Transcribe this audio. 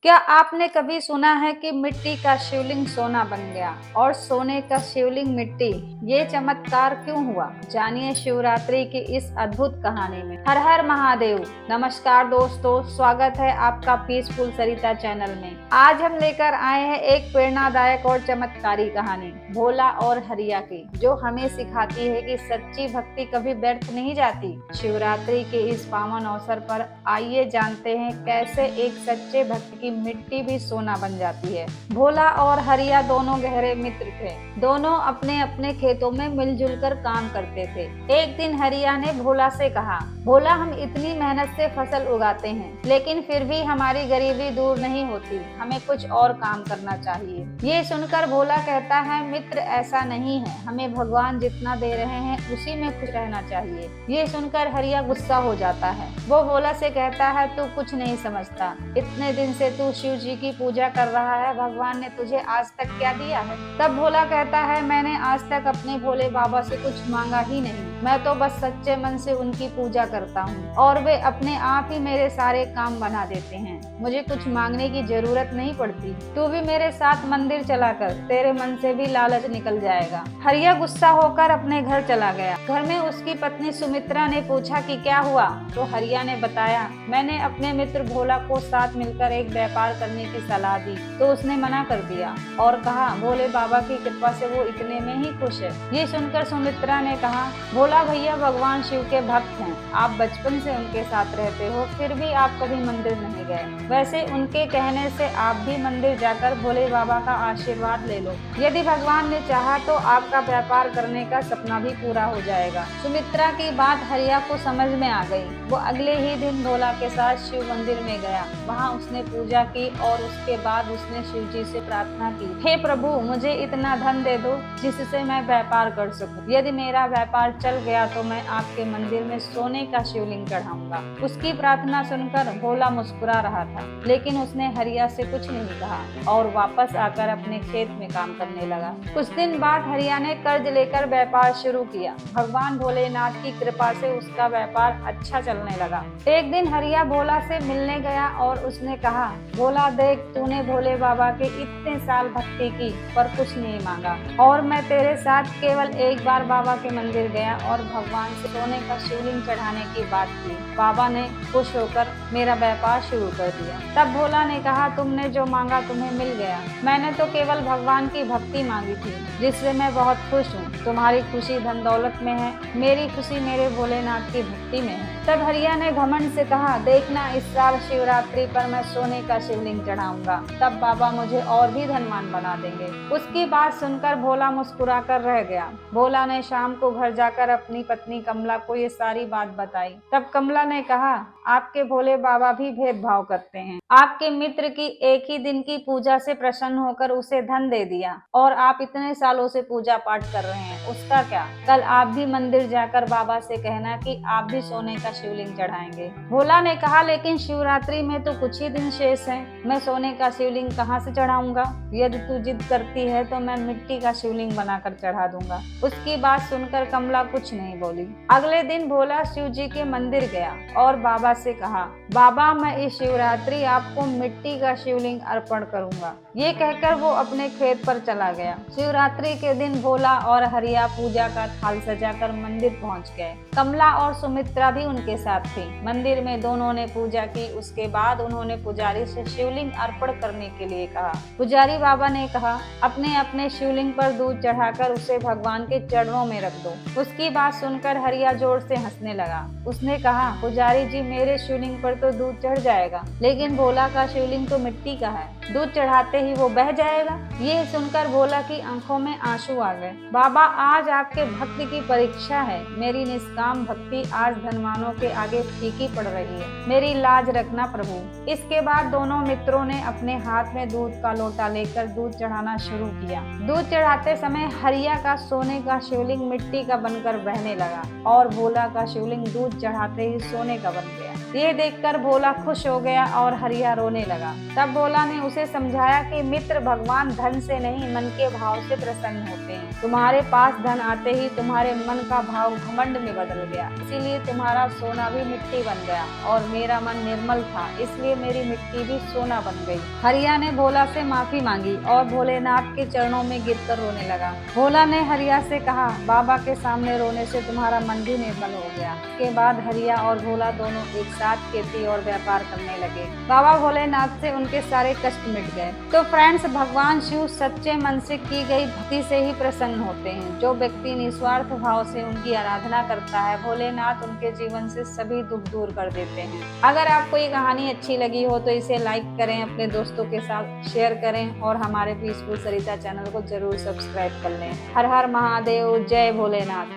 क्या आपने कभी सुना है कि मिट्टी का शिवलिंग सोना बन गया और सोने का शिवलिंग मिट्टी? ये चमत्कार क्यों हुआ? जानिए शिवरात्रि की इस अद्भुत कहानी में। हर हर महादेव। नमस्कार दोस्तों, स्वागत है आपका पीसफुल सरिता चैनल में। आज हम लेकर आए हैं एक प्रेरणादायक और चमत्कारी कहानी, भोला और हरिया की, जो हमें सिखाती है कि सच्ची भक्ति कभी व्यर्थ नहीं जाती। शिवरात्रि के इस पावन अवसर पर आइए जानते हैं कैसे एक सच्चे भक्त की मिट्टी भी सोना बन जाती है। भोला और हरिया दोनों गहरे मित्र थे। दोनों अपने अपने खेतों में मिलजुल कर काम करते थे। एक दिन हरिया ने भोला से कहा, भोला, हम इतनी मेहनत से फसल उगाते हैं, लेकिन फिर भी हमारी गरीबी दूर नहीं होती। हमें कुछ और काम करना चाहिए। ये सुनकर भोला कहता है, मित्र, ऐसा नहीं है। हमें भगवान जितना दे रहे हैं उसी में खुश रहना चाहिए। ये सुनकर हरिया गुस्सा हो जाता है। वो भोला से कहता है, तू कुछ नहीं समझता। इतने दिन से तू शिव जी की पूजा कर रहा है, भगवान ने तुझे आज तक क्या दिया है? तब भोला कहता है, मैंने आज तक अपने भोले बाबा से कुछ मांगा ही नहीं। मैं तो बस सच्चे मन से उनकी पूजा करता हूँ और वे अपने आप ही मेरे सारे काम बना देते हैं। मुझे कुछ मांगने की जरूरत नहीं पड़ती। तू भी मेरे साथ मंदिर चला कर, तेरे मन से भी लालच निकल जाएगा। हरिया गुस्सा होकर अपने घर चला गया। घर में उसकी पत्नी सुमित्रा ने पूछा कि क्या हुआ? तो हरिया ने बताया, मैंने अपने मित्र भोला को साथ मिलकर एक व्यापार करने की सलाह दी तो उसने मना कर दिया और कहा, भोले बाबा की कृपा से वो इतने में ही खुश है। ये सुनकर सुमित्रा ने कहा, भोला भैया भगवान शिव के भक्त हैं। आप बचपन से उनके साथ रहते हो, फिर भी आप कभी मंदिर नहीं गए। वैसे उनके कहने से आप भी मंदिर जाकर भोले बाबा का आशीर्वाद ले लो। यदि भगवान ने चाहा तो आपका व्यापार करने का सपना भी पूरा हो जाएगा। सुमित्रा की बात हरिया को समझ में आ गई। वो अगले ही दिन भोला के साथ शिव मंदिर में गया। वहाँ उसने पूजा की और उसके बाद उसने शिव जी से प्रार्थना की, हे प्रभु, मुझे इतना धन दे दो जिससे मैं व्यापार कर सकूं। यदि मेरा व्यापार चल गया तो मैं आपके मंदिर में सोने का शिवलिंग चढ़ाऊंगा। उसकी प्रार्थना सुनकर भोला मुस्कुरा रहा था, लेकिन उसने हरिया से कुछ नहीं कहा और वापस आकर अपने खेत में काम करने लगा। कुछ दिन बाद हरिया ने कर्ज लेकर व्यापार शुरू किया। भगवान भोलेनाथ की कृपा से उसका व्यापार अच्छा चलने लगा। एक दिन हरिया भोला से मिलने गया और उसने कहा, भोला देख, तूने भोले बाबा के इतने साल भक्ति की पर कुछ नहीं मांगा और मैं तेरे साथ केवल एक बार बाबा के मंदिर गया और भगवान से सोने का शिवलिंग चढ़ाने की बात की। बाबा ने खुश होकर मेरा व्यापार शुरू कर दिया। तब भोला ने कहा, तुमने जो मांगा तुम्हें मिल गया। मैंने तो केवल भगवान की भक्ति मांगी थी, जिससे मैं बहुत खुश हूँ। तुम्हारी खुशी धन दौलत में है, मेरी खुशी मेरे भोलेनाथ की भक्ति में है। तब हरिया ने घमंड से कहा, देखना, इस साल शिवरात्रि पर मैं सोने का शिवलिंग चढ़ाऊंगा, तब बाबा मुझे और भी धनवान बना देंगे। उसकी बात सुनकर भोला मुस्कुरा कर रह गया। भोला ने शाम को घर जाकर अपनी पत्नी कमला को ये सारी बात बताई। तब कमला ने कहा, आपके भोले बाबा भी भेदभाव करते हैं। आपके मित्र की एक ही दिन की पूजा से प्रसन्न होकर उसे धन दे दिया और आप इतने सालों से पूजा पाठ कर रहे हैं, उसका क्या? कल आप भी मंदिर जाकर बाबा से कहना कि आप भी सोने का शिवलिंग चढ़ाएंगे। भोला ने कहा, लेकिन शिवरात्रि में तो कुछ ही दिन शेष है, मैं सोने का शिवलिंग कहाँ से चढ़ाऊंगा? यदि तू जिद करती है तो मैं मिट्टी का शिवलिंग बनाकर चढ़ा दूंगा। उसकी बात सुनकर कमला कुछ नहीं बोली। अगले दिन भोला शिव जी के मंदिर गया और बाबा से कहा, बाबा, मैं इस शिवरात्रि आपको मिट्टी का शिवलिंग अर्पण करूंगा। ये कहकर वो अपने खेत पर चला गया। शिवरात्रि के दिन भोला और हरिया पूजा का थाल सजाकर मंदिर पहुंच गए। कमला और सुमित्रा भी उनके साथ थी। मंदिर में दोनों ने पूजा की। उसके बाद उन्होंने पुजारी से शिवलिंग अर्पण करने के लिए कहा। पुजारी बाबा ने कहा, अपने अपने शिवलिंग पर दूध चढ़ाकर उसे भगवान के चरणों में रख दो। उसकी बात सुनकर हरिया जोर से हंसने लगा। उसने कहा, पुजारी जी, मेरे शिवलिंग पर तो दूध चढ़ जाएगा, लेकिन भोला का शिवलिंग तो मिट्टी का है, दूध चढ़ाते ही वो बह जाएगा। ये सुनकर भोला की आंखों में आंसू आ गए। बाबा, आज आपके भक्त की परीक्षा है। मेरी निष्काम भक्ति आज धनवानों के आगे फीकी पड़ रही है। मेरी लाज रखना प्रभु। इसके बाद दोनों मित्रों ने अपने हाथ में दूध का लोटा लेकर दूध चढ़ाना शुरू किया। दूध चढ़ाते समय हरिया का सोने का शिवलिंग मिट्टी का बनकर बहने लगा और भोला का शिवलिंग दूध चढ़ाते ही सोने का बन गया। ये देखकर भोला खुश हो गया और हरिया रोने लगा। तब भोला ने उसे समझाया कि मित्र, भगवान धन से नहीं मन के भाव से प्रसन्न होते हैं। तुम्हारे पास धन आते ही तुम्हारे मन का भाव घमंड में बदल गया, इसीलिए तुम्हारा सोना भी मिट्टी बन गया, और मेरा मन निर्मल था इसलिए मेरी मिट्टी भी सोना बन गई। हरिया ने भोला से माफी मांगी और भोलेनाथ के चरणों में गिरकर रोने लगा। भोला ने हरिया से कहा, बाबा के सामने रोने से तुम्हारा मन भी निर्मल हो गया। इसके बाद हरिया और भोला दोनों एक साथ खेती और व्यापार करने लगे। बाबा भोलेनाथ से उनके सारे कष्ट मिट गए। तो फ्रेंड्स, भगवान शिव सच्चे मन से की गई भक्ति से ही प्रसन्न होते हैं। जो व्यक्ति निस्वार्थ भाव से उनकी आराधना करता है, भोलेनाथ उनके जीवन से सभी दुख दूर कर देते हैं। अगर आपको ये कहानी अच्छी लगी हो तो इसे लाइक करें, अपने दोस्तों के साथ शेयर करें और हमारे पीसफुल सरिता चैनल को जरूर सब्सक्राइब कर लें। हर हर महादेव, जय भोलेनाथ।